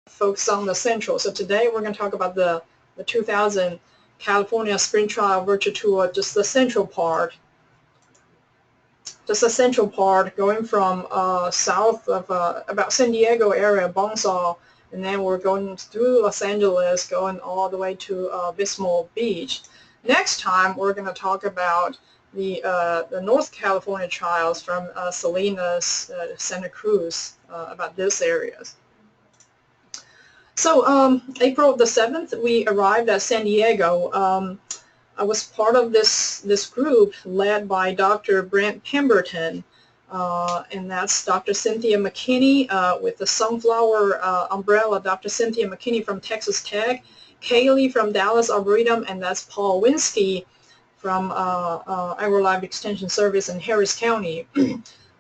focus on the Central. So today we're going to talk about the 2000 California Spring Trial Virtual Tour, just the Central part. Just the Central part going from south of about San Diego area, Bonsall, and then we're going through Los Angeles, going all the way to Bismarck Beach. Next time we're going to talk about the North California trials from Salinas, Santa Cruz, about these areas. So April the 7th, we arrived at San Diego. I was part of this group led by Dr. Brent Pemberton, and that's Dr. Cynthia McKinney with the Sunflower umbrella, Dr. Cynthia McKinney from Texas Tech, Kaylee from Dallas Arboretum, and that's Paul Winsky from AgriLife Extension Service in Harris County.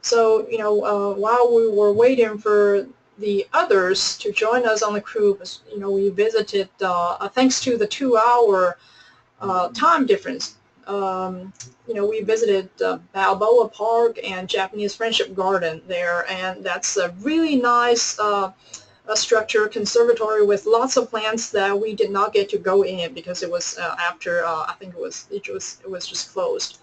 So, while we were waiting for the others to join us on the cruise, we visited, thanks to the 2-hour time difference. We visited Balboa Park and Japanese Friendship Garden there, and that's a really nice structure, conservatory with lots of plants that we did not get to go in because it was after I think it was just closed.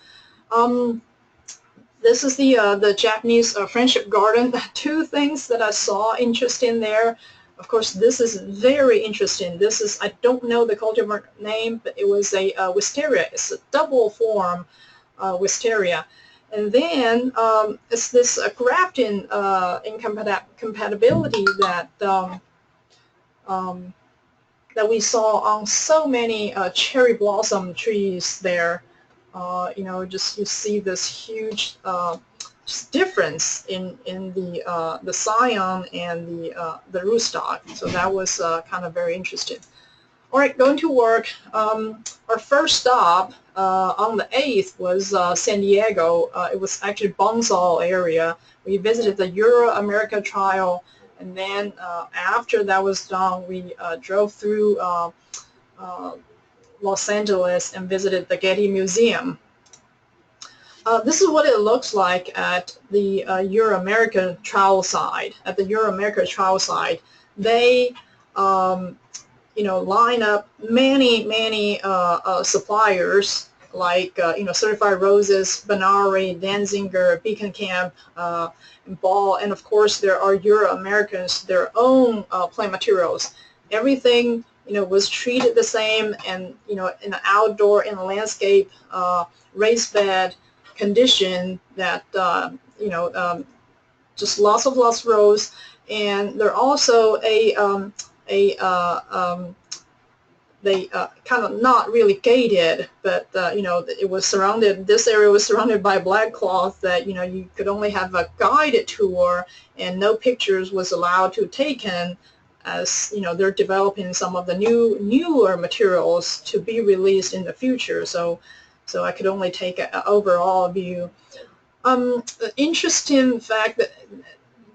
This is the Japanese Friendship Garden. The two things that I saw interesting there. Of course, this is very interesting. This is, I don't know the cultivar name, but it was a wisteria. It's a double form wisteria. And then it's this grafting incompatibility that that we saw on so many cherry blossom trees there. Just you see this huge just difference in the scion and the rootstock. So that was kind of very interesting. All right, going to work. Our first stop on the 8th was San Diego. It was actually Bonsall area. We visited the Euro-America trial, and then after that was done, we drove through Los Angeles and visited the Getty Museum. This is what it looks like at the Euro-America trial site. At the Euro-America trial site, they line up many suppliers like Certified Roses, Benari, Danziger, Beacon Camp, Ball, and of course there are Euro-Americans, their own plant materials. Everything was treated the same, and in an outdoor, in a landscape, raised bed condition that just lots of rows, and they're also they kind of not really gated, but it was surrounded. This area was surrounded by black cloth that you could only have a guided tour, and no pictures was allowed to taken, as they're developing some of the newer materials to be released in the future. So I could only take an overall view. Interesting fact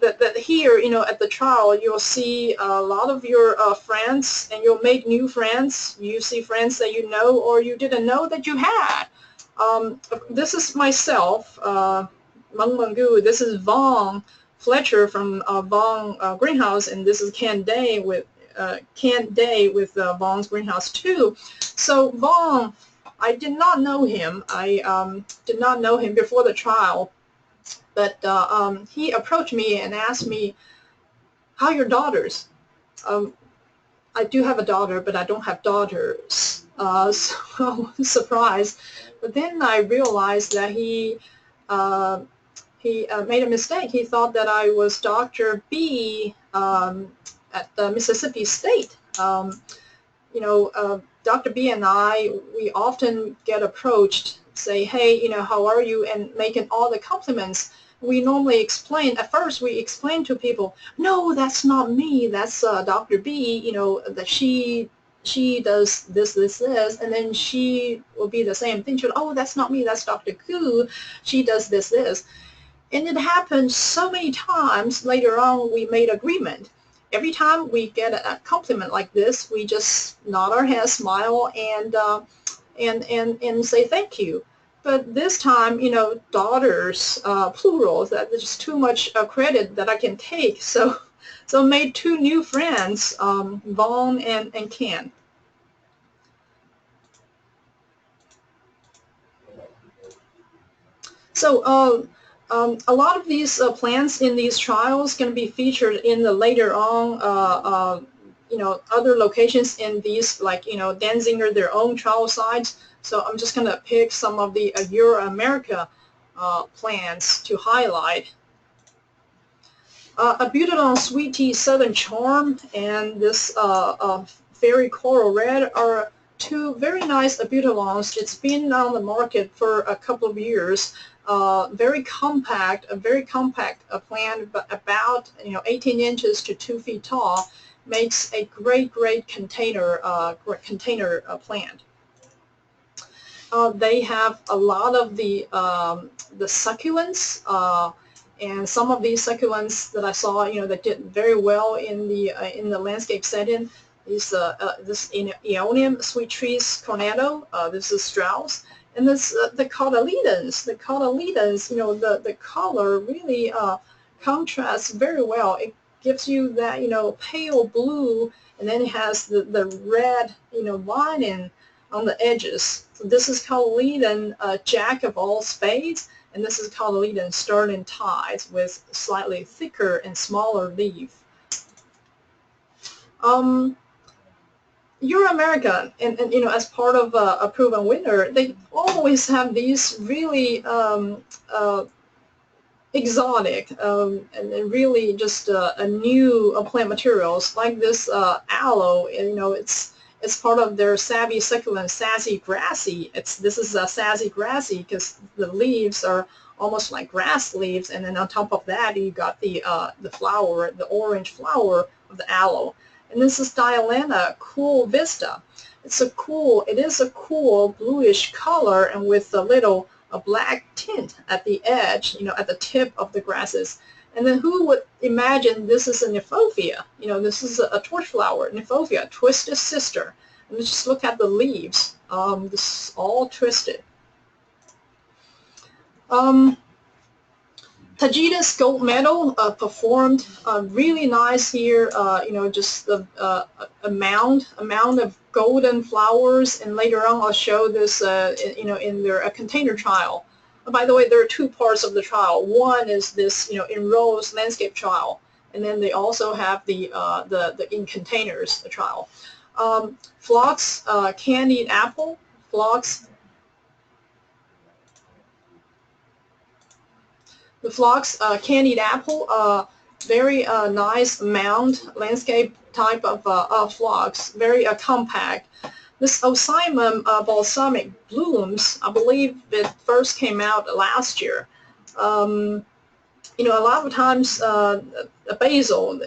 that here, at the trial, you'll see a lot of your friends, and you'll make new friends. You see friends that you know or you didn't know that you had. This is myself, Meng Mengu. This is Vaughn Fletcher from Vaughn Greenhouse, and this is Ken Day with Vaughn's Greenhouse too. So Vaughn, I did not know him. I did not know him before the trial, but he approached me and asked me, "How are your daughters?" I do have a daughter, but I don't have daughters. So surprised. But then I realized that he made a mistake. He thought that I was Dr. B at Mississippi State. Dr. B and I, we often get approached, say, "Hey, how are you?" and making all the compliments. We normally explain, at first we explain to people, "No, that's not me, that's Dr. B, that she does this, and then she will be the same thing. She'll, "Oh, that's not me, that's Dr. Gu, she does this." And it happened so many times. Later on, we made agreement. Every time we get a compliment like this, we just nod our head, smile, and say thank you. But this time, daughters, plural, that there's just too much credit that I can take. So So I made two new friends, Vaughn and Ken. So a lot of these plants in these trials going to be featured in the later on, other locations in these, like, Danziger, their own trial sites. So I'm just going to pick some of the Euro-America plants to highlight. Abutilon Sweet Tea Southern Charm and this Fairy Coral Red are two very nice abutilons. It's been on the market for a couple of years. Very compact, a very compact plant, but about 18 inches to 2 feet tall, makes a great container plant. They have a lot of the succulents. And some of these succulents that I saw, that did very well in the landscape setting. This Aeonium Sweet Trees Cornetto. This is Strauss, and this the cotyledons. The cotyledons, the color really contrasts very well. It gives you that pale blue, and then it has the red lining on the edges. So this is cotyledon Jack of all spades. And this is cotyledon Sterling Tides with slightly thicker and smaller leaf. Euro-America, and as part of a proven winner, they always have these really exotic and really just a new plant materials, like this aloe. And, it's part of their savvy succulent Sassy Grassy. This is a Sassy Grassy because the leaves are almost like grass leaves, and then on top of that you got the flower, the orange flower of the aloe. And this is Dialana Cool Vista. It is a cool bluish color, and with a little black tint at the edge, at the tip of the grasses. And then who would imagine this is a Kniphofia? This is a torch flower, Kniphofia, twisted sister. And just look at the leaves. This is all twisted. Tagetes Gold Medal performed really nice here. Just a mound of golden flowers, and later on I'll show this, in their container trial. By the way, there are two parts of the trial. One is this, in rows landscape trial, and then they also have the in containers trial. Phlox Candied Apple, the Phlox Candied Apple, very nice mound landscape type of phlox, very compact. This Ocimum balsamic blooms, I believe it first came out last year. A lot of times basil,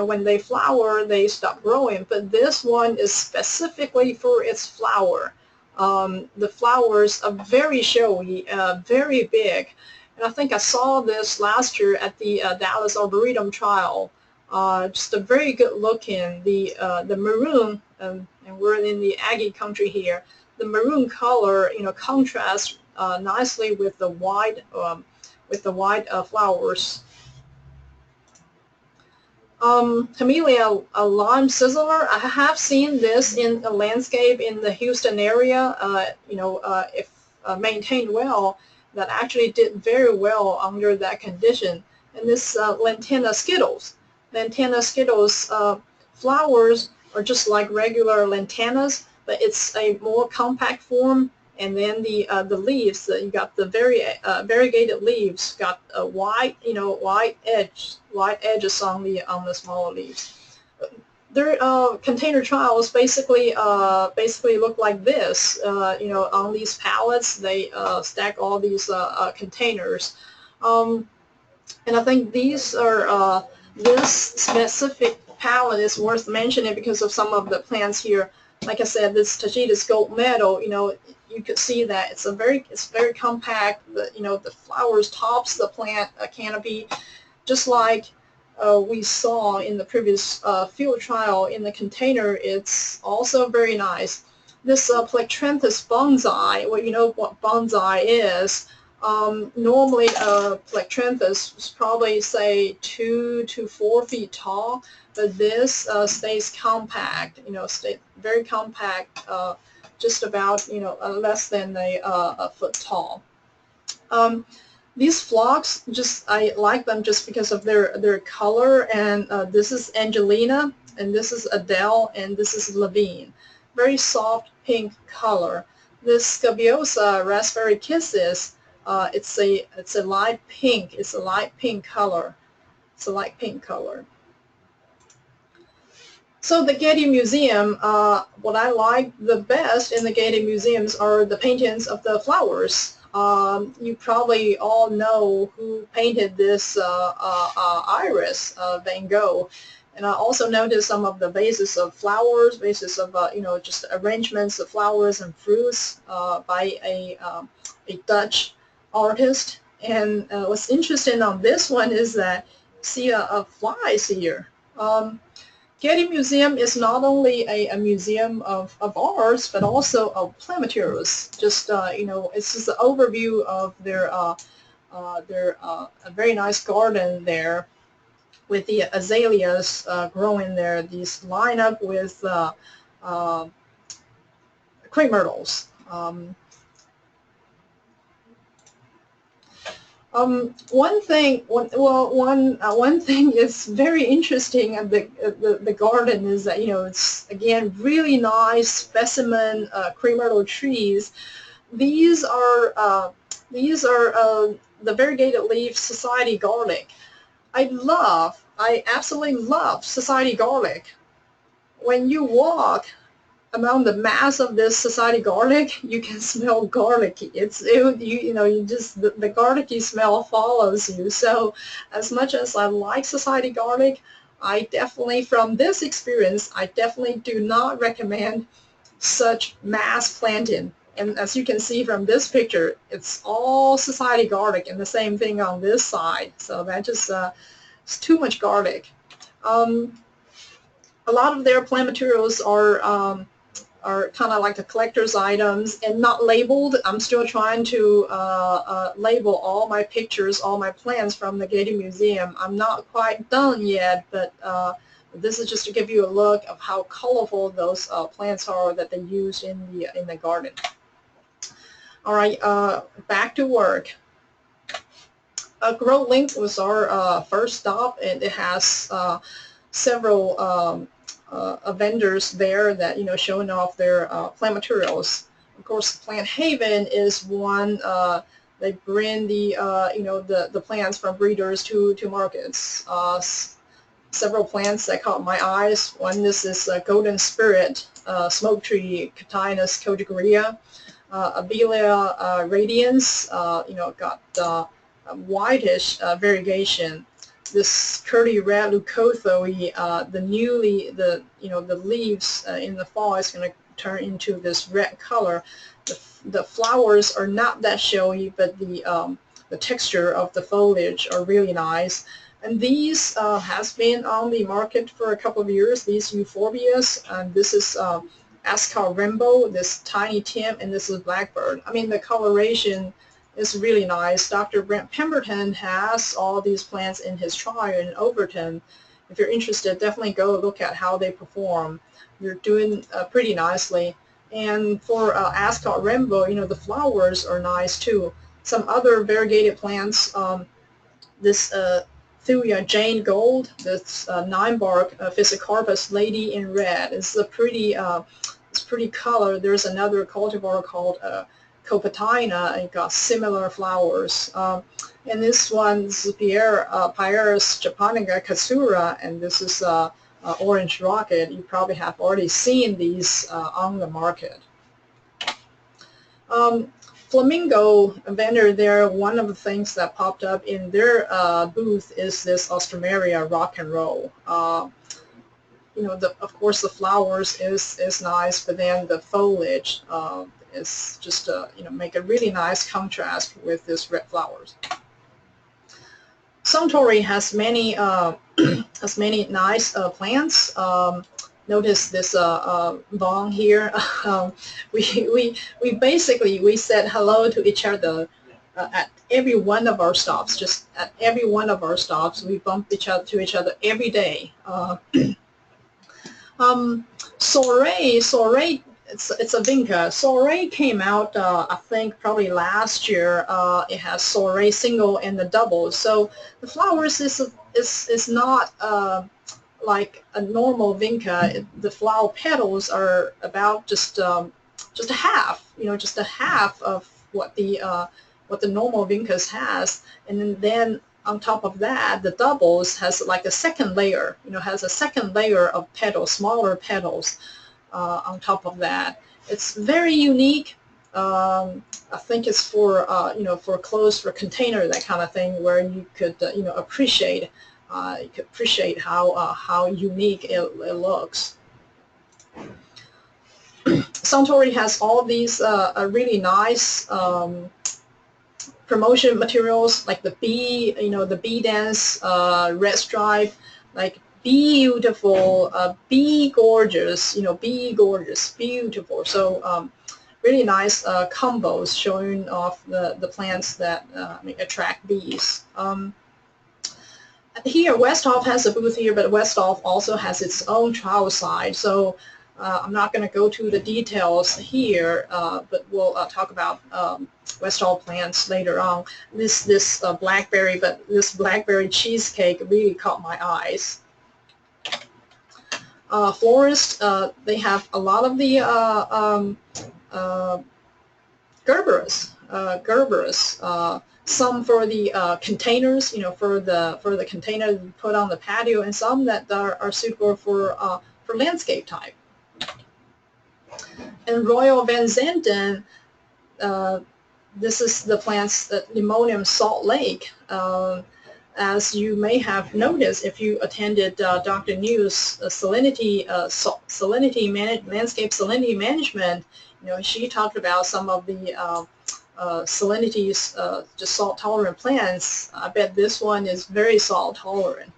when they flower, they stop growing, but this one is specifically for its flower. The flowers are very showy, very big. And I think I saw this last year at the Dallas Arboretum trial. Just a very good looking, the maroon, and we're in the Aggie country here. The maroon color, contrasts nicely with the white flowers. Camellia Lime Sizzler. I have seen this in the landscape in the Houston area. If maintained well, that actually did very well under that condition. And this Lantana Skittles. Lantana Skittles flowers are just like regular lantanas, but it's a more compact form. And then the leaves, you got the variegated leaves, got a white edges on the smaller leaves. Their container trials basically look like this. On these pallets, they stack all these containers, and I think these are this specific palette is worth mentioning because of some of the plants here. Like I said, this Tagetes Gold Medal, you could see that it's very compact. The flowers tops the plant canopy, just like we saw in the previous field trial in the container. It's also very nice. This Plectranthus bonsai, well, you know what bonsai is. Normally, Plectranthus is probably say 2 to 4 feet tall, but this stays compact. Stay very compact, just about less than a foot tall. These phlox, I like them just because of their color. And this is Angelina, and this is Adele, and this is Levine. Very soft pink color. This Scabiosa Raspberry Kisses, it's a light pink. It's a light pink color. It's a light pink color. So the Getty Museum, what I like the best in the Getty Museums are the paintings of the flowers. You probably all know who painted this Iris, Van Gogh. And I also noticed some of the vases of flowers, vases of, just arrangements of flowers and fruits by a Dutch artist. And what's interesting on this one is that see flies here. Getty Museum is not only a museum of arts, but also of plant materials. Just it's just an overview of their a very nice garden there, with the azaleas growing there. These line up with crepe myrtles. One thing is very interesting of the garden is that it's again really nice specimen crepe myrtle trees. These are the variegated leaf society garlic. I absolutely love society garlic. When you walk among the mass of this society garlic, you can smell garlicky. The garlicky smell follows you. So as much as I like society garlic, from this experience, I definitely do not recommend such mass planting. And as you can see from this picture, it's all society garlic, and the same thing on this side. So that just it's too much garlic. A lot of their plant materials are kind of like the collector's items and not labeled. I'm still trying to label all my pictures, all my plants from the Getty Museum. I'm not quite done yet, but this is just to give you a look of how colorful those plants are that they use in the garden. All right, back to work. GrowLink was our first stop, and it has several vendors there that showing off their plant materials. Of course, Plant Haven is one. They bring the plants from breeders to markets. Several plants that caught my eyes. One, this is Golden Spirit smoke tree, Catinus cotigrua. Abelia radians, got whitish variegation. This curly red leucothoe, the leaves in the fall is going to turn into this red color. The flowers are not that showy, but the texture of the foliage are really nice. And these has been on the market for a couple of years. These euphorbias, and this is Ascot Rainbow, this Tiny Tim, and this is Blackbird. I mean, the coloration is really nice. Dr. Brent Pemberton has all these plants in his trial in Overton. If you're interested, definitely go look at how they perform. They're doing pretty nicely. And for Ascot Rainbow, the flowers are nice too. Some other variegated plants, this Thuya Jane Gold, this 9-bark Physocarpus Lady in Red. It's a pretty color. There's another cultivar called Copatina, and got similar flowers. And this one's Pieris japonica Katsura, and this is Orange Rocket. You probably have already seen these on the market. Flamingo vendor there, one of the things that popped up in their booth is this Austrameria Rock and Roll. Of course the flowers is nice, but then the foliage is just make a really nice contrast with this red flowers. Suntory has many nice plants. Notice this bong here. We basically said hello to each other at every one of our stops. Just at every one of our stops, we bump each other every day. Soiree, it's a vinca. Soiree came out, I think, probably last year. It has Soiree single and the double. So the flowers is not like a normal vinca. The flower petals are about just a half, just a half of what the normal vincas has, and then on top of that, the doubles has like a second layer, has a second layer of petals, smaller petals on top of that. It's very unique. I think it's for for clothes, for container, that kind of thing, where you could appreciate how unique it looks. Suntory has all these really nice promotion materials, like the bee, the bee dance, red stripe, like beautiful, bee gorgeous, beautiful. So really nice combos showing off the plants that attract bees. Here, Westhoff has a booth here, but Westhoff also has its own trial site. So I'm not going to go to the details here, but we'll talk about Westhoff plants later on. This blackberry, but this blackberry cheesecake really caught my eyes. Florists, they have a lot of the Gerberas. Some for the containers, for the container you put on the patio, and some that are suitable for landscape type. And Royal Van Zanten, this is the plants, the Limonium Salt Lake. As you may have noticed if you attended Dr. New's landscape salinity management, she talked about some of the salinities, just salt-tolerant plants. I bet this one is very salt-tolerant.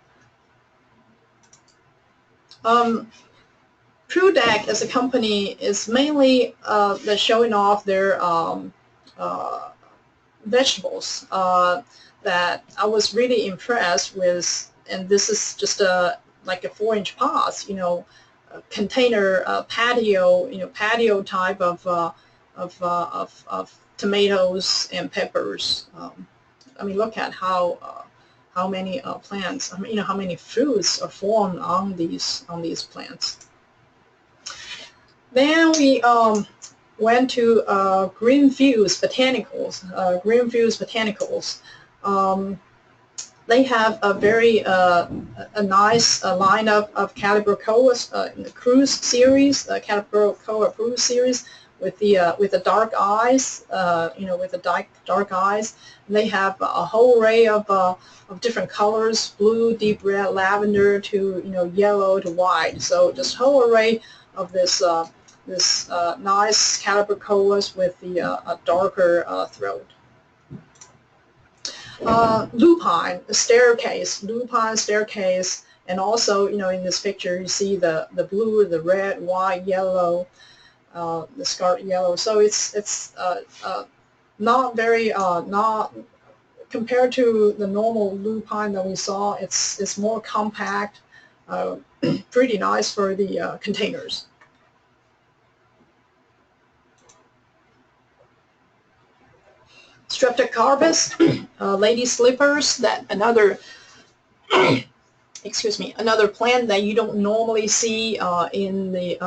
Prudec as a company is mainly showing off their vegetables that I was really impressed with, and this is just like a 4-inch pot, container patio, patio type of tomatoes and peppers. I mean, look at how many plants, how many fruits are formed on these plants. Then we went to Greenfields Botanicals. They have a very a nice lineup of Calibrachoas in the cruise series, Calibrachoa cruise series, with the dark eyes, with the dark eyes. They have a whole array of different colors: blue, deep red, lavender to yellow to white. So just a whole array of this nice Calibrachoas with the darker throat. Lupine staircase, and also in this picture you see the blue, the red, white, yellow, the scarlet yellow. So it's not very not compared to the normal lupine that we saw. It's more compact, pretty nice for the containers. Streptocarpus, lady slippers, that another excuse me, another plant that you don't normally see in the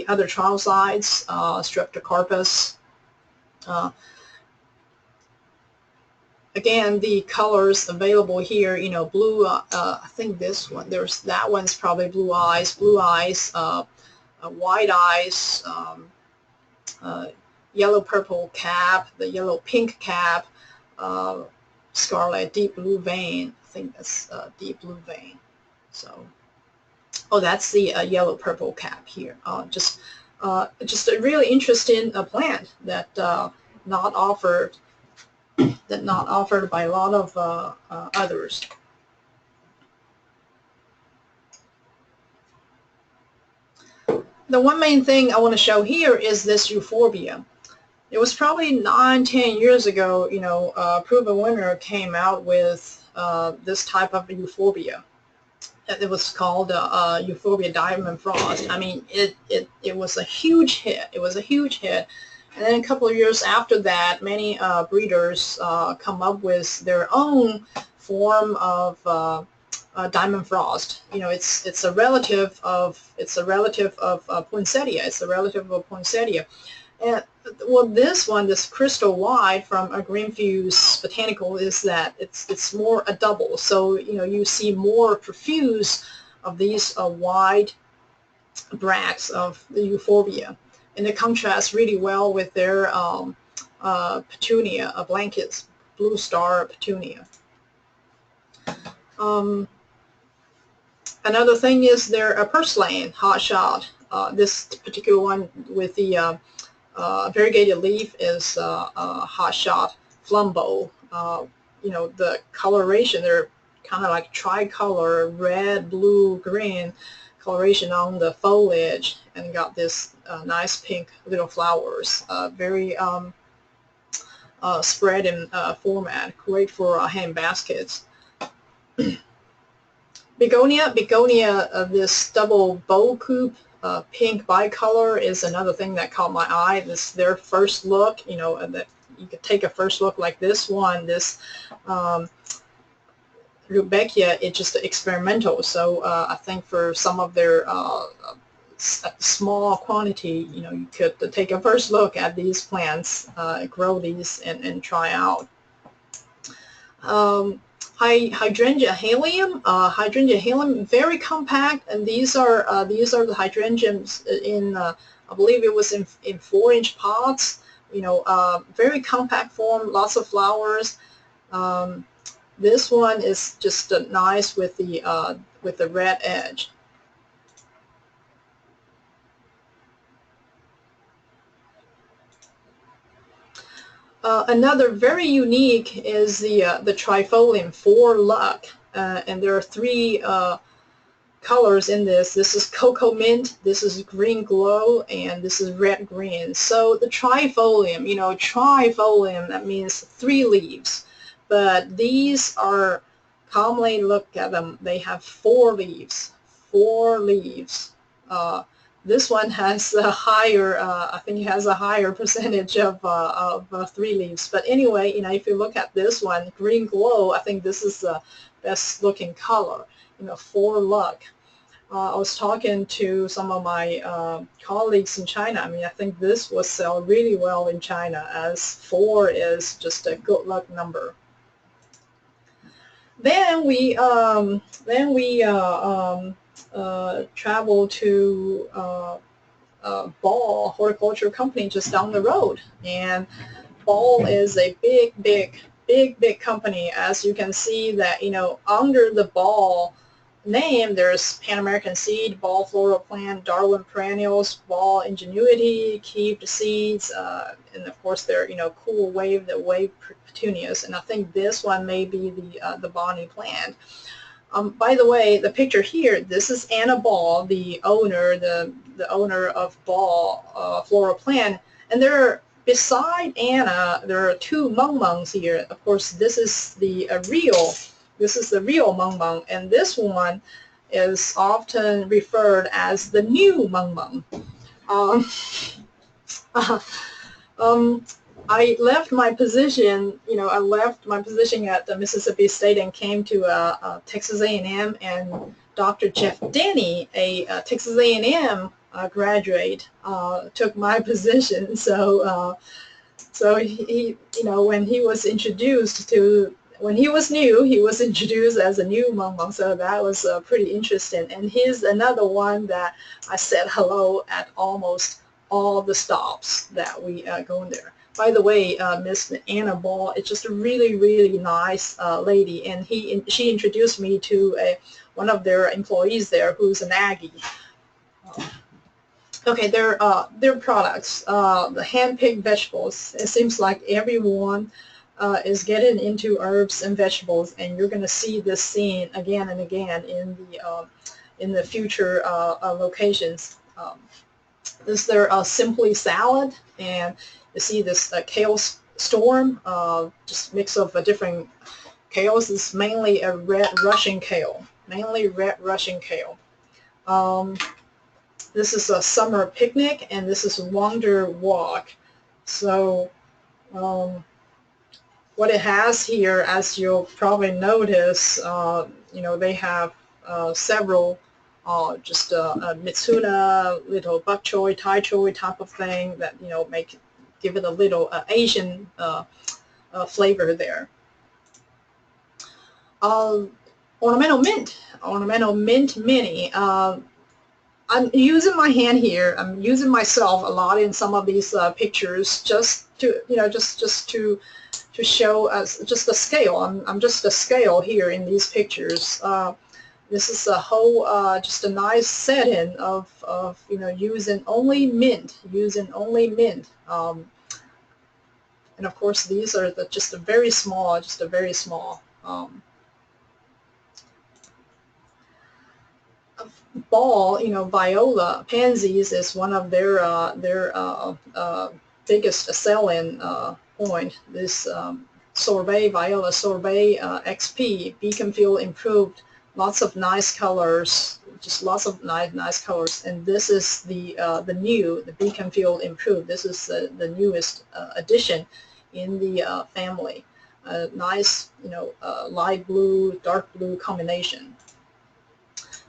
other trial sites. Streptocarpus. Again, the colors available here, blue. I think this one. That one's probably blue eyes, white eyes. Yellow purple cap, the yellow pink cap, scarlet deep blue vein. I think that's deep blue vein. So, oh, that's the yellow purple cap here. Just a really interesting plant that not offered by a lot of others. The one main thing I want to show here is this euphorbia. it was probably 9-10 years ago, you know, Proven Winner came out with this type of euphorbia. It was called Euphorbia Diamond Frost. I mean, it was a huge hit. It was a huge hit. And then a couple of years after that, many breeders come up with their own form of Diamond Frost. You know, it's a relative of poinsettia. It's a relative of poinsettia. And well, this one, this Crystal White from Greenfuse Botanical, is that it's more a double. So you know, you see more profuse of these wide bracts of the euphorbia, and it contrasts really well with their petunia, blankets, blue star petunia. Another thing is their purslane hotshot. This particular one with the variegated leaf is hotshot flambeau. You know, the coloration, they're kind of like tricolor, red, blue, green coloration on the foliage, and got this nice pink little flowers. Very spread in format, great for hand baskets. Begonia, this double bow coupe pink bicolor is another thing that caught my eye. This their first look, you know, that you could take a first look like this one. This Rudbeckia, it's just experimental. So I think for some of their small quantity, you know, you could take a first look at these plants, grow these, and try out. Hydrangea helium, very compact, and these are the hydrangeums in I believe it was in 4-inch pots. You know, very compact form, lots of flowers. This one is just nice with the red edge. Another very unique is the trifolium 4 Luck, and there are 3 colors in this. This is cocoa mint, this is green glow, and this is red green. So the trifolium, you know, trifolium, that means 3 leaves, but these are commonly, look at them, they have 4 leaves. 4 leaves. This one has a higher, I think it has a higher percentage of 3 leaves. But anyway, you know, if you look at this one, green glow, I think this is the best looking color. You know, 4 Luck. I was talking to some of my colleagues in China. I mean, I think this will sell really well in China, as 4 is just a good luck number. Then we travel to Ball Horticulture Company just down the road, and Ball is a big company. As you can see that, you know, under the Ball name, there's Pan American Seed, Ball Floral Plant, Darwin Perennials, Ball Ingenuity, Keep Seeds, and of course their, you know, Cool Wave, the Wave Petunias, and I think this one may be the Bonnie plant. By the way, the picture here, this is Anna Ball, the owner, the owner of Ball Floral Plant, and there, beside Anna, there are 2 Meng Mengs here. Of course, this is the real Meng Meng, and this one is often referred as the new Meng Meng. I left my position, you know, I left my position at the Mississippi State and came to Texas A&M, and Dr. Jeff Denny, a Texas A&M graduate, took my position. So he, you know, when he was introduced to, when he was new, he was introduced as a new Meng Meng, so that was pretty interesting. And he's another one that I said hello at almost all the stops that we go in there. By the way, Miss Anna Ball is just a really nice lady, and she introduced me to one of their employees there who's an Aggie. Okay, their products, the hand-picked vegetables. It seems like everyone is getting into herbs and vegetables, and you're going to see this scene again and again in the future locations. This is their Simply salad, and you see this kale storm, just mix of different kales. This is mainly a red Russian kale, mainly red Russian kale. This is a summer picnic, and this is Wonder Walk. So what it has here, as you'll probably notice, they have several just Mitsuna, little bok choy, Thai choy type of thing that give it a little Asian flavor there. Ornamental mint mini. I'm using my hand here. I'm using myself a lot in some of these pictures, just to just to show us just the scale. I'm just a scale here in these pictures. This is a whole just a nice setting of using only mint, and of course these are just a very small, ball. Viola pansies is one of their biggest selling point. This Sorbet, Viola Sorbet XP, Beacon Field improved, lots of nice colors, just lots of nice colors. And this is the Beacon Field improved. This is the newest addition in the family. Nice, light blue, dark blue combination.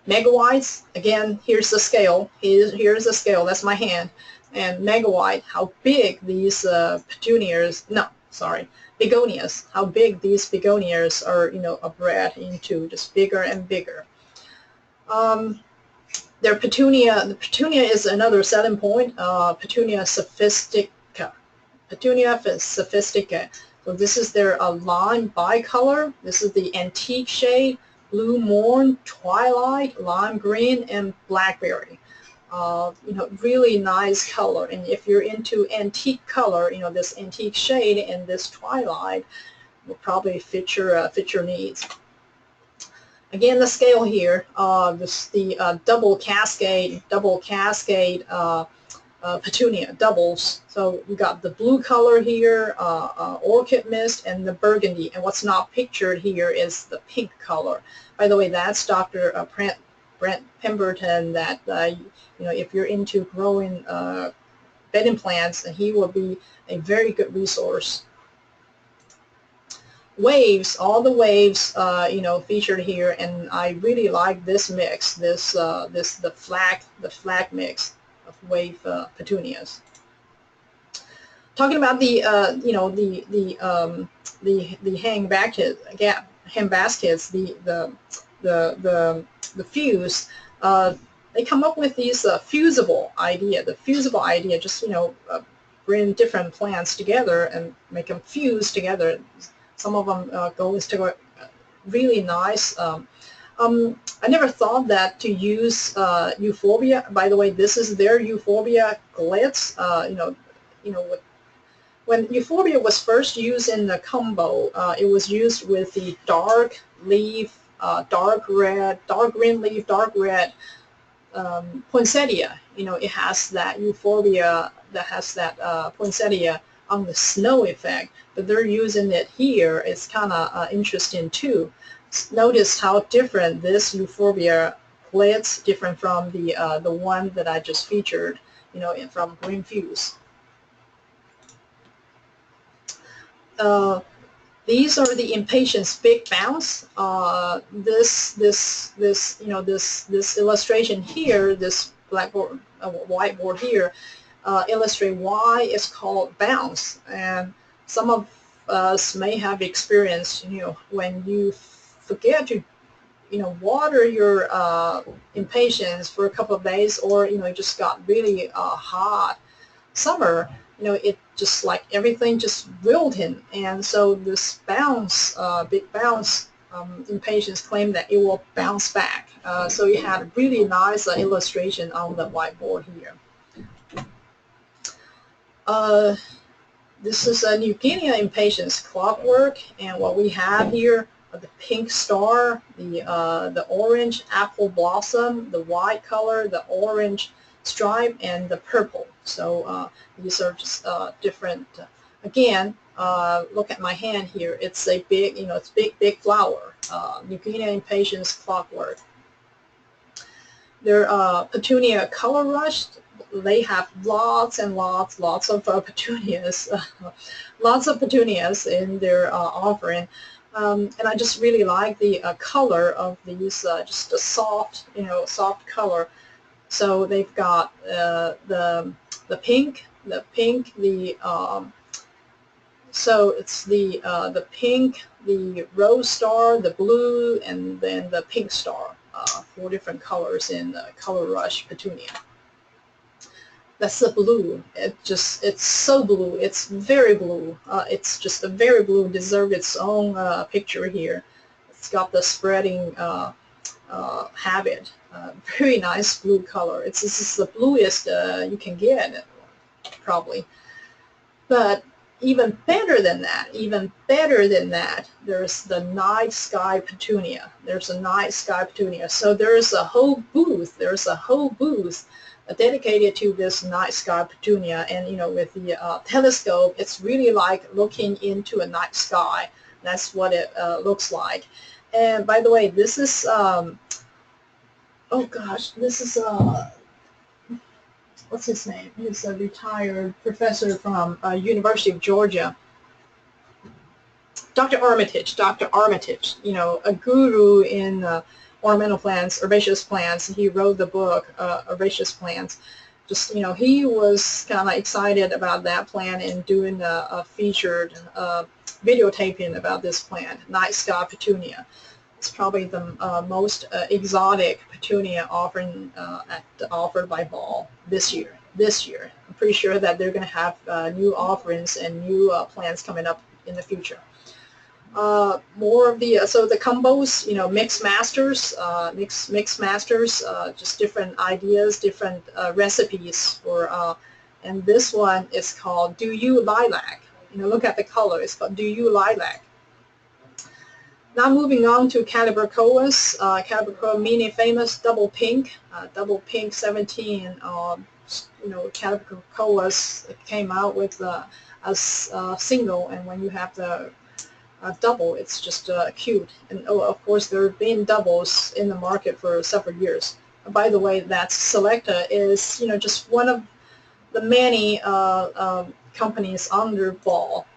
Megawhites, again, here's the scale. Here's the scale. That's my hand. And megawhite, how big these begonias, how big these begonias are, are bred into, just bigger and bigger. Their petunia, the petunia is another selling point. Petunia sophistica. So this is their lime bicolor. This is the antique shade. Blue Morn, Twilight, Lime Green, and Blackberry. Really nice color. And if you're into antique color, this antique shade and this Twilight will probably fit your needs. Again, the scale here, the double cascade petunia, doubles. So you got the blue color here, orchid mist, and the burgundy. And what's not pictured here is the pink color. By the way, that's Dr. Brent Pemberton. That if you're into growing bedding plants, he will be a very good resource. Waves, all the waves, featured here, and I really like this mix. The flag mix of wave petunias. Talking about the hang baskets, the fuse. They come up with these fusible idea. The fusible idea, just bring different plants together and make them fuse together. Some of them go into really nice. I never thought that to use euphorbia. By the way, this is their euphorbia glitz. When euphorbia was first used in the combo, it was used with the dark leaf, dark green leaf, dark red poinsettia. It has that euphorbia that has that poinsettia on the snow effect, but they're using it here. It's kind of interesting too. Notice how different this euphorbia glitz, different from the one that I just featured, from Green Fuse. These are the Impatiens Big Bounce. This illustration here, this blackboard, whiteboard here, illustrate why it's called bounce. And some of us may have experienced, when you forget to, water your Impatiens for a couple of days, or it just got really hot summer. It just like everything just wilted, and so this bounce, big bounce, Impatiens claim that it will bounce back. So you had a really nice illustration on the whiteboard here. This is a New Guinea Impatiens clockwork, and what we have here are the pink star, the orange apple blossom, the white color, the orange stripe and the purple. So these are just different. Again, look at my hand here. It's a big, it's big flower. New Guinea impatiens clockwork. Their petunia color rush, they have lots and lots of petunias, lots of petunias in their offering. And I just really like the color of these, just a soft, soft color. So they've got the pink, so it's the pink, the rose star, the blue, and then the pink star. 4 different colors in the color rush petunia. That's the blue. It's so blue. It's very blue. It's just a very blue. Deserves its own picture here. It's got the spreading habit. Very nice blue color. This is the bluest you can get, probably. But even better than that, there's the night sky petunia. There's a night sky petunia. So there's a whole booth. Dedicated to this night sky petunia. And with the telescope, it's really like looking into a night sky. That's what it looks like. And by the way, this is oh gosh, this is what's his name? He's a retired professor from University of Georgia. Dr. Armitage, a guru in ornamental plants, herbaceous plants. He wrote the book, Herbaceous Plants. Just, he was kind of excited about that plant and doing a featured videotaping about this plant, night sky petunia. It's probably the most exotic petunia offered by Ball this year. I'm pretty sure that they're going to have new offerings and new plants coming up in the future. More of the so the combos, mix masters, just different ideas, different recipes for. And this one is called Do You Lilac? Look at the color. It's called Do You Lilac? Now moving on to Calibrachoas, Calibrachoa mini famous double pink 17. Calibrachoas came out with a single, and when you have the double, it's just cute. And of course, there have been doubles in the market for several years. By the way, that Selecta is just one of the many companies under Ball.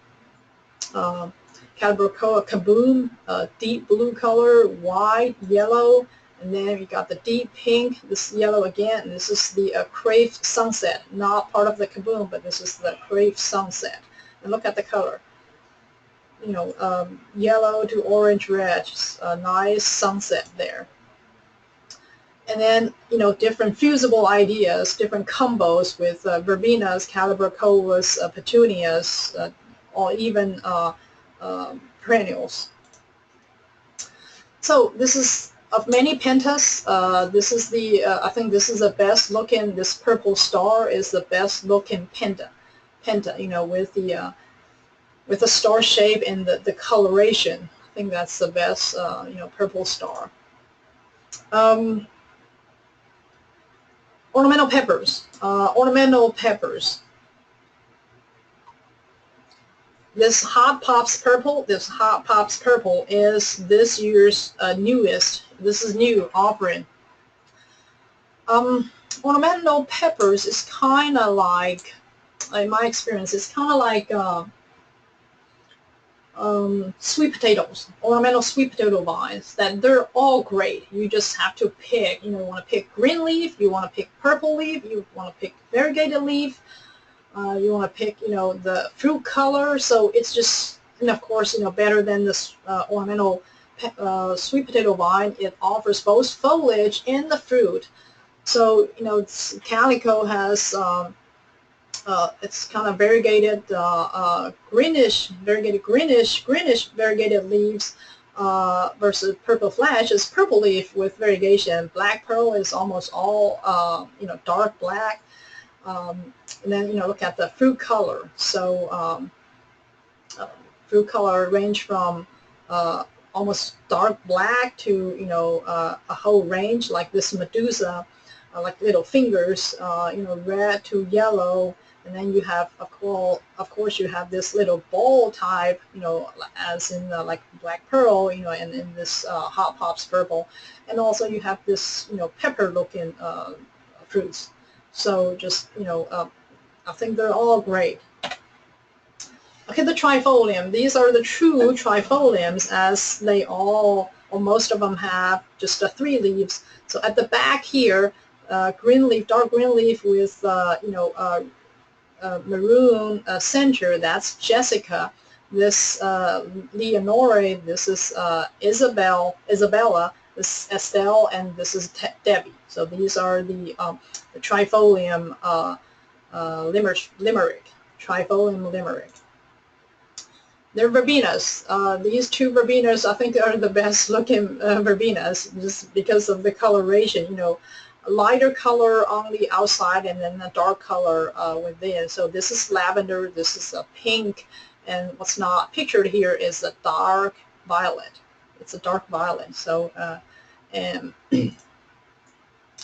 Calibrachoa Kaboom, deep blue color, white, yellow, and then you got the deep pink, this yellow again, and this is the Crave Sunset, not part of the Kaboom, but this is the Crave Sunset. And look at the color. Yellow to orange red, just a nice sunset there. And then, different fusible ideas, different combos with verbenas, Calibrachoas, petunias, or even perennials. So this is of many pentas. This is the I think this is the best looking. This purple star is the best looking penta. With the star shape and the coloration. I think that's the best purple star. Ornamental peppers. This Hot Pops Purple is this year's newest. This is new offering. Ornamental peppers is kind of like, in my experience, it's kind of like sweet potatoes, ornamental sweet potato vines. That they're all great. You just have to pick. You want to pick green leaf. You want to pick purple leaf. You want to pick variegated leaf. You want to pick, the fruit color. So it's just, and of course, better than this ornamental sweet potato vine. It offers both foliage and the fruit. So, Calico has, it's kind of variegated greenish variegated leaves versus Purple Flash is purple leaf with variegation. Black Pearl is almost all, dark black. And then, look at the fruit color. So fruit color range from almost dark black to, a whole range like this Medusa like little fingers, red to yellow, and then you have, of course, you have this little ball type, as in like black pearl, and in this Hot Pops purple, and also you have this, pepper-looking fruits. So just, I think they're all great. Okay, the trifolium. These are the true trifoliums, as they all, or most of them, have just 3 leaves. So at the back here, green leaf, dark green leaf with maroon center. That's Jessica. This Leonore. This is Isabella. This is Estelle, and this is Debbie. So these are the trifolium limerick. Trifolium limerick. They're verbenas. These 2 verbenas, I think, are the best looking verbenas, just because of the coloration. A lighter color on the outside and then a dark color within. So this is lavender, this is a pink, and what's not pictured here is a dark violet. It's a dark violet. So and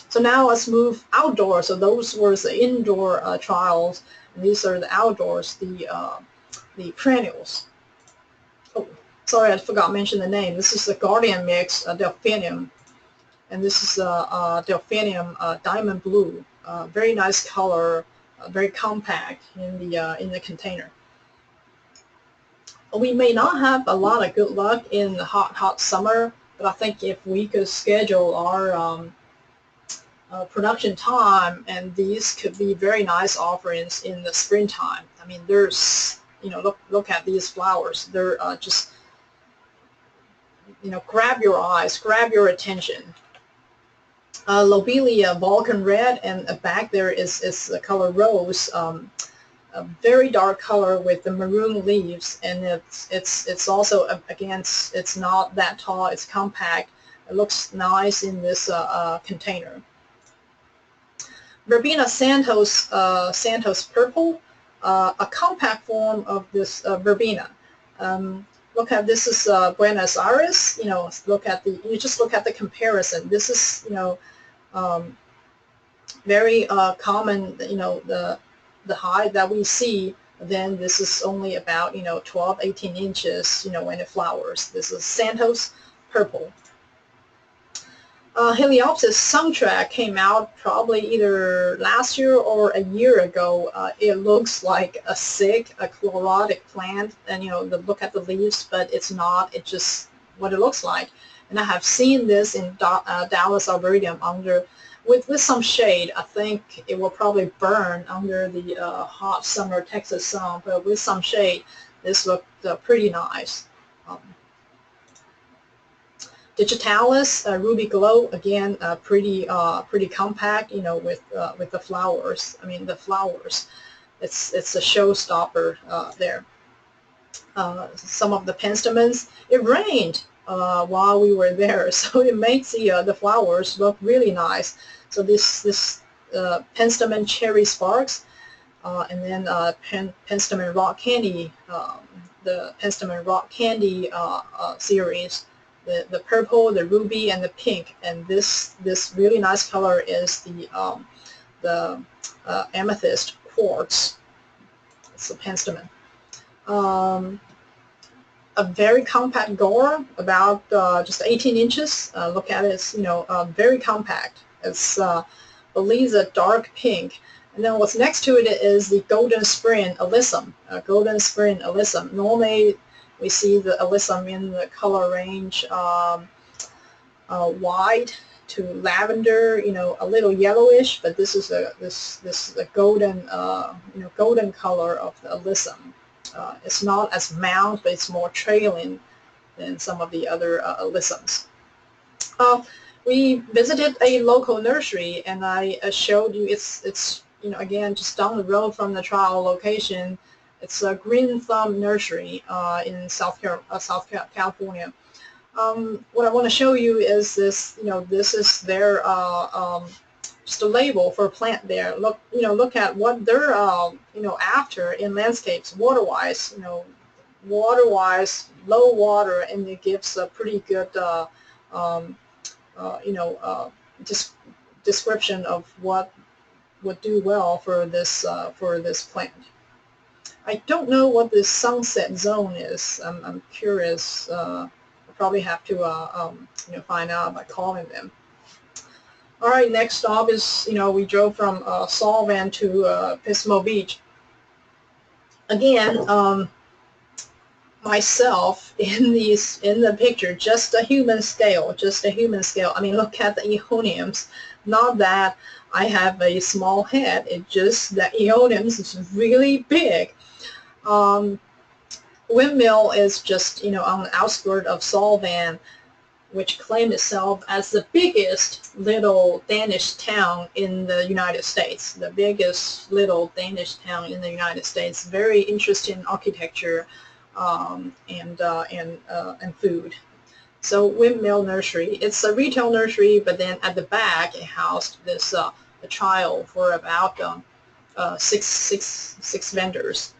so now let's move outdoors. So those were the indoor trials, and these are the outdoors, the perennials. Oh, sorry, I forgot to mention the name. This is the Guardian mix, Delphinium, and this is Delphinium Diamond Blue. Very nice color, very compact in the container. We may not have a lot of good luck in the hot summer, but I think if we could schedule our production time, and these could be very nice offerings in the springtime. I mean, there's, look at these flowers. They're just, grab your eyes, grab your attention. Lobelia Vulcan Red, and back there is the color Rose, a very dark color with the maroon leaves, and it's also, again, it's not that tall, it's compact. It looks nice in this container. Verbena Santos Purple, a compact form of this verbena. Look at, this is Buenos Aires. You just look at the comparison. This is very common. The height that we see. Then this is only about 12, 18 inches. When it flowers. This is Santos Purple. Heliopsis Sungtrack came out probably either last year or a year ago. It looks like a chlorotic plant, and look at the leaves, but it's not. It's just what it looks like. And I have seen this in Dallas Arboretum with some shade. I think it will probably burn under the hot summer Texas sun, but with some shade, this looked pretty nice. Digitalis Ruby Glow, again, pretty compact, with the flowers. I mean, the flowers, it's a showstopper there. Some of the penstemons, it rained while we were there, so it makes the flowers look really nice. So this penstemon Cherry Sparks, and then penstemon Rock Candy, the penstemon Rock Candy series. The purple, the ruby, and the pink, and this really nice color is the amethyst quartz. It's a penstemon. A very compact Gora, about just 18 inches. Look at it, it's very compact. It's believe a dark pink. And then what's next to it is the Golden Spring Alyssum. Golden Spring Alyssum. Normally, we see the alyssum in the color range white to lavender, a little yellowish, but this is a golden golden color of the alyssum. It's not as mound, but it's more trailing than some of the other alyssums. We visited a local nursery, and I showed you it's again just down the road from the trial location. It's a Green Thumb Nursery in South California. What I want to show you is this. This is their just a label for a plant there. Look at what they're after in landscapes, water-wise. Water-wise, low water, and it gives a pretty good just description of what would do well for this plant. I don't know what this sunset zone is. I'm curious. I'll probably have to find out by calling them. All right, next stop is, we drove from Solvang to Pismo Beach. Again, myself in the picture, just a human scale. I mean, look at the Aeoniums. Not that I have a small head, it's just that Aeoniums is really big. Windmill is just, on the outskirts of Solvang, which claimed itself as the biggest little Danish town in the United States. The biggest little Danish town in the United States. Very interesting architecture and food. So Windmill Nursery, it's a retail nursery, but then at the back it housed this a trial for about six vendors.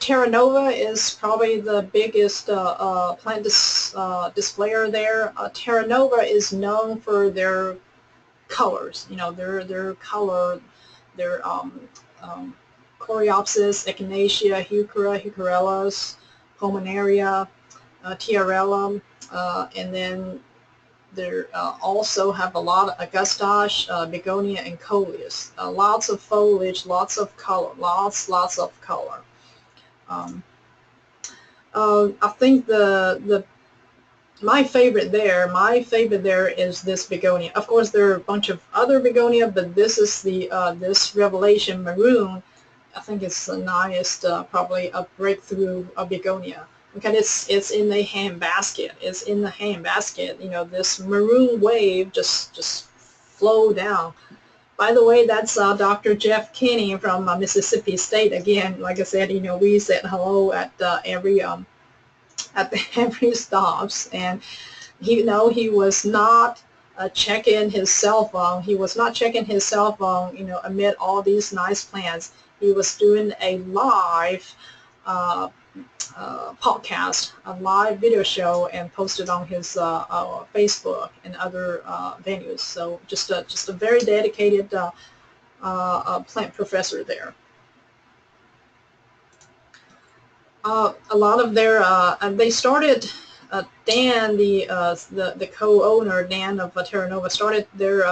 Terra Nova is probably the biggest plant displayer there. Terra Nova is known for their colors, their color, their Coreopsis, Echinacea, Heuchera, Heucherellus, Pulmonaria, Tiarellum, and then they also have a lot of Augustache, Begonia, and Coleus. Lots of foliage, lots of color, lots of color. I think my favorite there is this begonia. Of course, there are a bunch of other begonia, but this is the this Revelation Maroon. I think it's the nicest, probably a breakthrough of begonia. Okay, it's in the hand basket. It's in the hand basket. This maroon wave just flow down. By the way, that's Dr. Jeff Kinney from Mississippi State. Again, like I said, we said hello at every stops, and he was not checking his cell phone. He was not checking his cell phone, amid all these nice plants. He was doing a live podcast, a live video show, and posted on his Facebook and other venues. So just a very dedicated plant professor there. A lot of their they started. Dan, the co-owner, Dan of Terra Nova, started their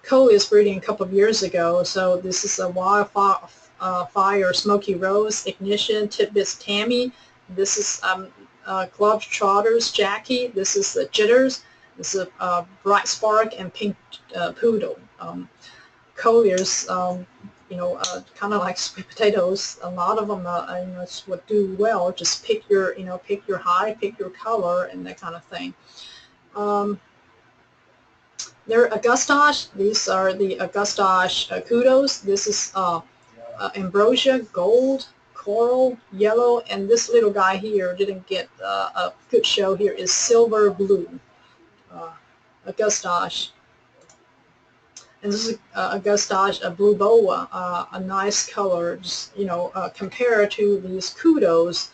Coleus breeding a couple of years ago. So this is a Wildfire Smoky Rose, Ignition, Titbits Tammy. This is Glove Trotters Jackie. This is the Jitters. This is Bright Spark and Pink Poodle. Coleus, kind of like sweet potatoes. A lot of them, would do well. Just pick your height, pick your color, and that kind of thing. They're Augustache. These are the Augustache Kudos. This is Ambrosia, Gold, Coral, Yellow, and this little guy here didn't get a good show here is Silver Blue. Augustache. And this is Augustache, a Blue Boa, a nice color. Just, compared to these Kudos,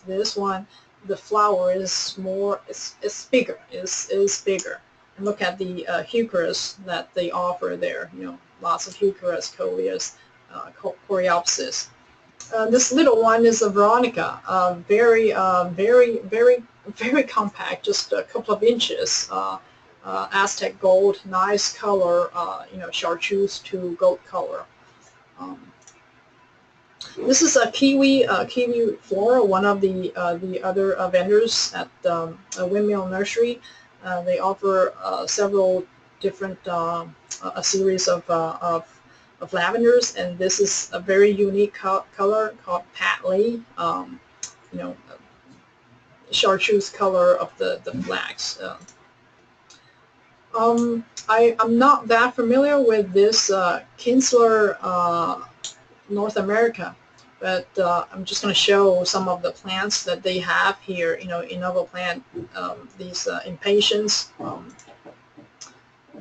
this one, the flower is more, it's bigger, is bigger. And look at the Heucheras that they offer there. Lots of Heucheras, Coleus, Coreopsis. This little one is a Veronica, very compact, just a couple of inches. Aztec Gold, nice color, chartreuse to gold color. This is a Kiwi Flora, one of the other vendors at Windmill Nursery. They offer several different a series of lavenders, and this is a very unique color called Patley. Chartreuse color of the flags. I'm not that familiar with this Kinsler North America, but I'm just going to show some of the plants that they have here, InnovaPlant, these Impatiens.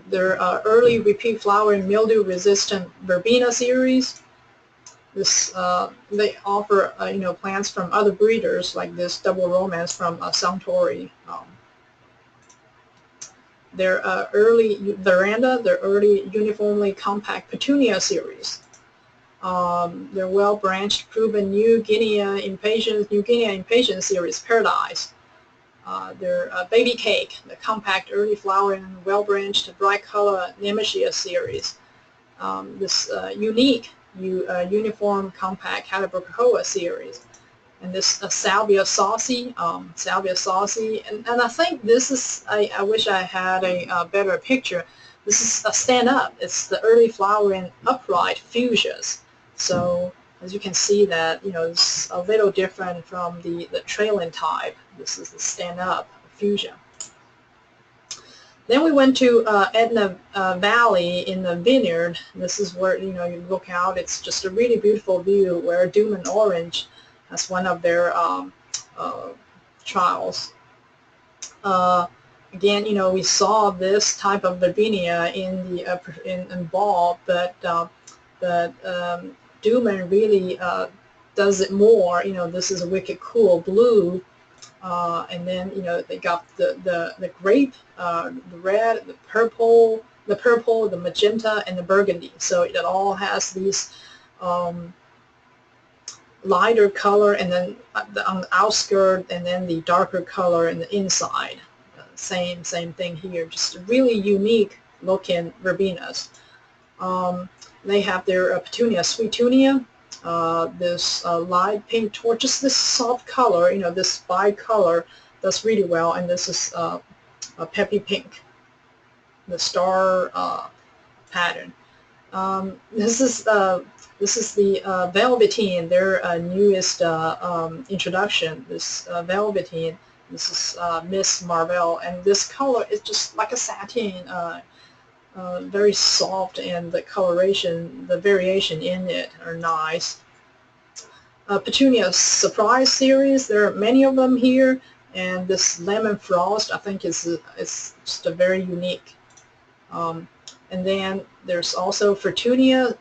Their early repeat flower and mildew resistant Verbena series. This they offer plants from other breeders like this Double Romance from Suntory. their early Veranda, their early uniformly compact Petunia series. Their well-branched, proven New Guinea impatiens series, Paradise. Their Baby Cake, the compact, early flowering, well-branched, bright color Nemesia series. This unique uniform compact Calibrachoa series. And this Salvia Saucy, and I think this is, I wish I had a better picture. This is a stand-up. It's the early flowering upright fuchsias. So as you can see that, you know, it's a little different from the trailing type. This is the stand-up fuchsia. Then we went to Etna Valley in the vineyard. This is where, you know, you look out. It's just a really beautiful view where Dooman Orange as one of their trials. Again, you know, we saw this type of Verbinia in the in Ball, but Dooman really does it more. You know, this is a Wicked Cool Blue, and then, you know, they got the grape, the red, the purple, the magenta, and the burgundy. So it all has these lighter color, and then on the outskirt, and then the darker color in the inside. Same thing here, just really unique looking verbenas. They have their Petunia Sweetunia, this light pink torch, just this soft color, you know, this bicolor does really well, and this is a peppy pink, the star pattern. This is the Velveteen, their newest introduction. This Velveteen. This is Miss Marvel, and this color is just like a satin, very soft, and the coloration, the variation in it are nice. Petunia Surprise series. There are many of them here, and this Lemon Frost I think is just a very unique. And then there's also Fortunias,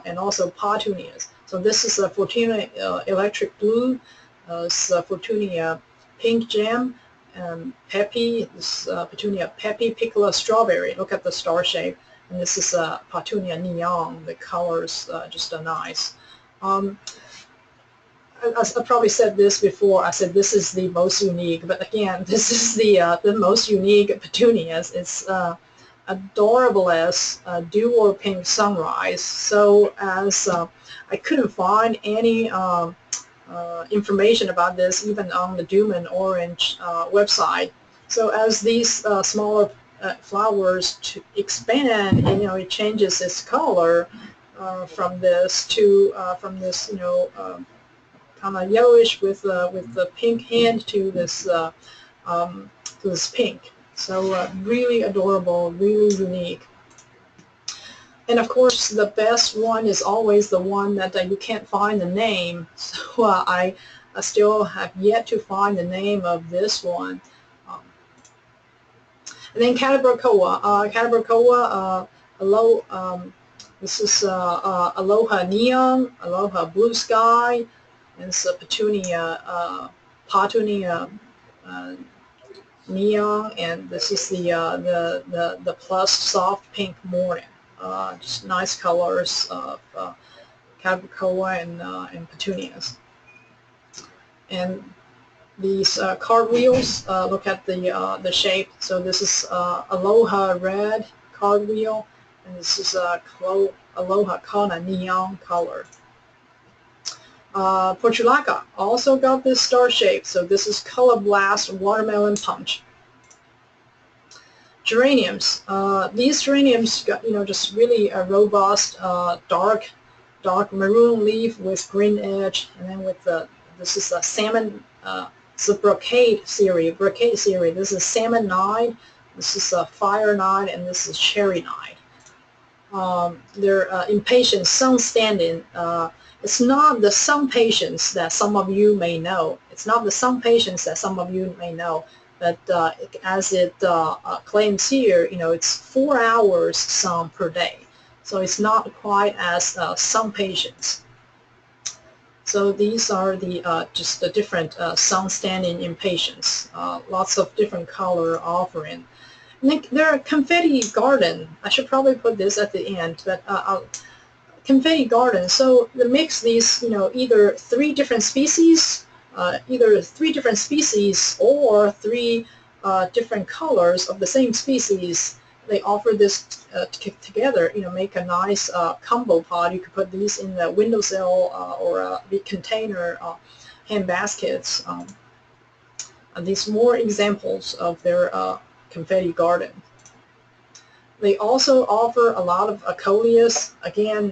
and also Petunias. So this is a Fortuna Electric Blue, it's Fortuna Pink Gem, and Peppy, this Petunia Peppy Piccola Strawberry. Look at the star shape. And this is Petunia Neon. The colors just are nice. I probably said this before. I said this is the most unique, but again, this is the most unique petunias. It's adorable as Dual Pink Sunrise. So as I couldn't find any information about this even on the Dooman Orange website. So as these smaller flowers to expand, you know, it changes its color from this to you know, kind of yellowish with the pink hint to this pink. So really adorable, really unique. And of course, the best one is always the one that you can't find the name. So I still have yet to find the name of this one. And then Calibrachoa. This is Aloha Neon, Aloha Blue Sky, and it's a Petunia Neon, and this is the Plus Soft Pink Morning. Just nice colors of Calibrachoa and Petunias. And these cartwheels, look at the shape. So this is Aloha Red cartwheel, and this is Aloha Kana Neon color. Portulaca also got this star shape. So this is Color Blast Watermelon Punch. Geraniums. These geraniums got, you know, just really a robust, dark maroon leaf with green edge, and then with this is a salmon. It's a brocade series. This is Salmon Night. This is a Fire Night, and this is Cherry Night. They're impatient sun standing. It's not the sun patience that some of you may know. But as it claims here, you know, it's 4 hours sun per day. So it's not quite as sun patience. So these are the just the different sun standing impatiens. Lots of different color offering. There are confetti garden. I should probably put this at the end, but confetti garden. So they mix these, either three different species, or three different colors of the same species. They offer this together, make a nice combo pot. You could put these in the windowsill or the container hand baskets. These more examples of their confetti garden. They also offer a lot of coleus. Again,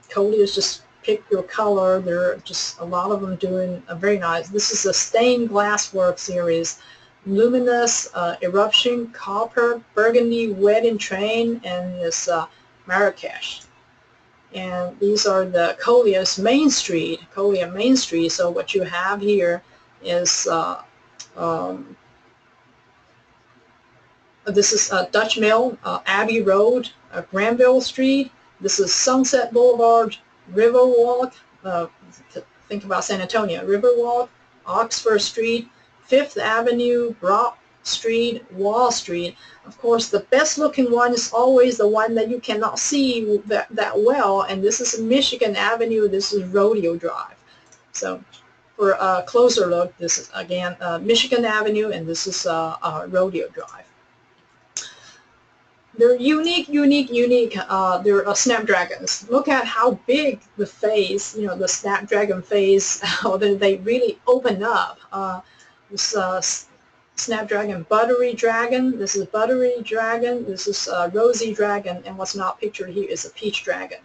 coleus, just pick your color. There are just a lot of them doing very nice. This is a stained glass work series. Luminous, Eruption, Copper, Burgundy, Wedding Train, and this Marrakesh. And these are the Coleus Main Street, Coleus Main Street. So what you have here is this is Dutch Mill, Abbey Road, Granville Street. This is Sunset Boulevard, Riverwalk. Think about San Antonio. Riverwalk, Oxford Street, Fifth Avenue, Broad Street, Wall Street. Of course, the best looking one is always the one that you cannot see that well, and this is Michigan Avenue. This is Rodeo Drive. So for a closer look, this is again Michigan Avenue, and this is Rodeo Drive. They're unique. They're snapdragons. Look at how big the face, the snapdragon face, how they really open up. This Snapdragon Buttery Dragon. This is Buttery Dragon. This is Rosy Dragon, and what's not pictured here is a Peach Dragon.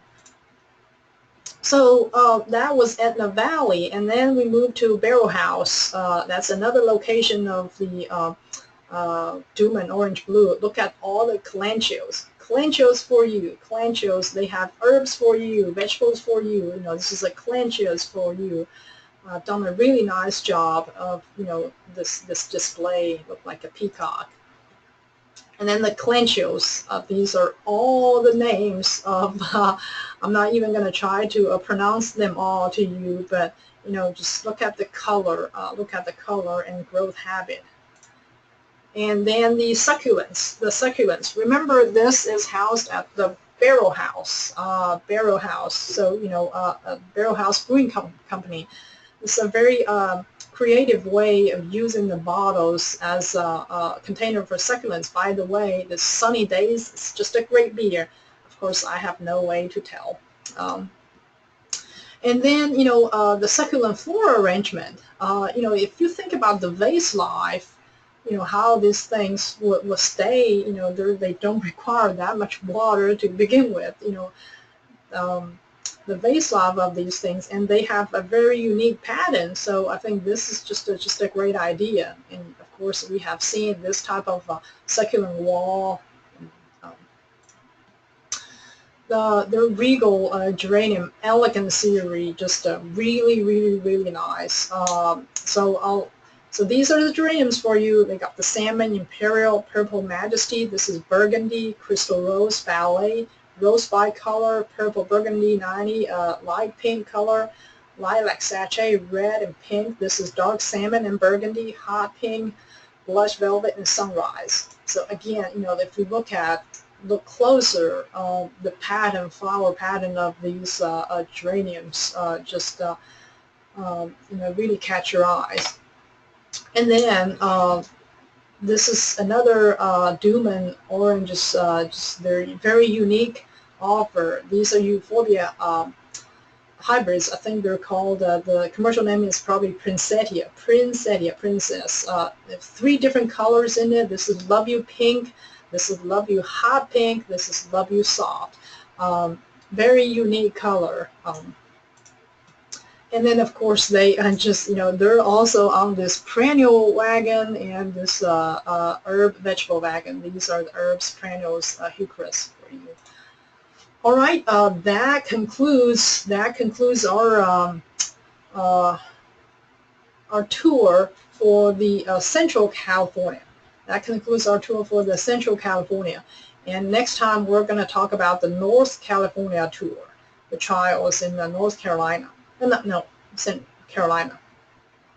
So that was Etna Valley, and then we moved to Barrel House. That's another location of the Dooman Orange Blue. Look at all the calanchoes. Calanchoes for you. Calanchoes, they have herbs for you, vegetables for you. This is a calanchoes for you. Done a really nice job of, this display. Look like a peacock. And then the calanchoes. These are all the names of, I'm not even going to try to pronounce them all to you, but, just look at the color. Look at the color and growth habit. And then the succulents. Remember, this is housed at the Barrel House. Barrel House. So, Barrel House Brewing Company. It's a very creative way of using the bottles as a container for succulents. By the way, the Sunny Days is just a great beer. Of course, I have no way to tell. And then, the succulent floral arrangement. If you think about the vase life, how these things will stay, they don't require that much water to begin with, the vase life of these things, and they have a very unique pattern. So I think this is just a great idea. And of course, we have seen this type of succulent wall. The Regal Geranium Elegant series, just really nice. So these are the geraniums for you. They got the Salmon, Imperial, Purple Majesty. This is Burgundy, Crystal Rose, Ballet, Rose Bicolor, Purple Burgundy 90, Light Pink color, Lilac Sachet, Red and Pink. This is Dark Salmon and Burgundy, Hot Pink, Blush Velvet, and Sunrise. So again, if you look closer, the pattern, flower pattern of these geraniums just really catch your eyes. And then this is another Dooman oranges. Just they're very unique offer. These are Euphorbia hybrids. I think they're called, the commercial name is probably Princess. There's 3 different colors in it. This is Love You Pink. This is Love You Hot Pink. This is Love You Soft. Very unique color. And then, of course, they they're also on this perennial wagon and this herb vegetable wagon. These are the herbs, perennials, heucheras for you. All right, that concludes our tour for the Central California. That concludes our tour for the Central California. And next time we're going to talk about the North California tour. the trial was in North Carolina. No, it's in Carolina.